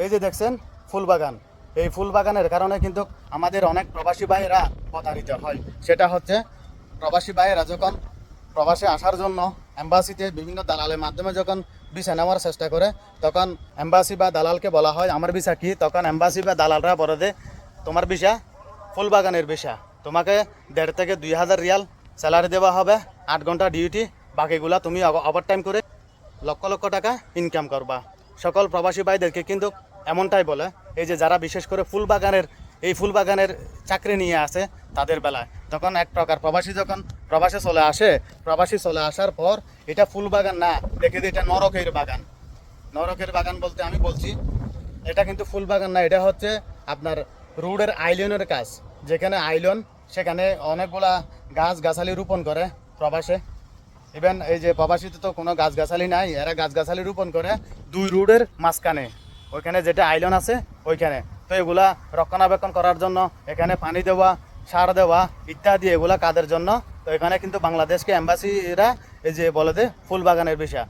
এই যে দেখছেন ফুল বাগান, এই ফুল বাগানের কারণে কিন্তু আমাদের অনেক প্রবাসী ভাইয়েরা প্রতারিত হয়। সেটা হচ্ছে প্রবাসী ভাইয়েরা যখন প্রবাসে আসার জন্য এম্বাসিতে বিভিন্ন দালালের মাধ্যমে যখন ভিসা নেওয়ার চেষ্টা করে, তখন এম্বাসি বা দালালকে বলা হয় আমার ভিসা কি, তখন এম্বাসি বা দালালরা বলে দে তোমার ভিসা ফুল বাগানের ভিসা, তোমাকে 1,500 থেকে 2,000 রিয়াল স্যালারি দেওয়া হবে, 8 ঘন্টা ডিউটি, বাকিগুলা তুমি ওভারটাইম করে লক্ষ লক্ষ টাকা ইনকাম করবা। সকল প্রবাসী ভাইদেরকে কিন্তু এমনটাই বলে। এই যে যারা বিশেষ করে ফুল বাগানের চাকরি নিয়ে আসে তাদের বেলায়, তখন এক প্রকার প্রবাসী যখন প্রবাসী চলে আসার পর এটা ফুল বাগান না, দেখে এটা নরকের বাগান। নরকের বাগান বলতে আমি বলছি এটা কিন্তু ফুল বাগান না, এটা হচ্ছে আপনার রোডের আইল্যান্ডের কাজ। যেখানে আইল্যান্ড সেখানে অনেকগুলা গাছগাছালি রোপণ করে প্রবাসে। ইভেন এই যে প্রবাসীতে তো কোনো গাছগাছালি নাই, এরা গাছগাছালি রোপণ করে 2 রোডের মাঝখানে, ওইখানে যেটা আইল্যান্ড আছে ওইখানে। তো এগুলা রক্ষণাবেক্ষণ করার জন্য এখানে পানি দেওয়া, সার দেওয়া ইত্যাদি এগুলা কাদের জন্য। তো এখানে কিন্তু বাংলাদেশকে এম্বাসিরা এই যে বলে দে ফুল বাগানের বিষয়।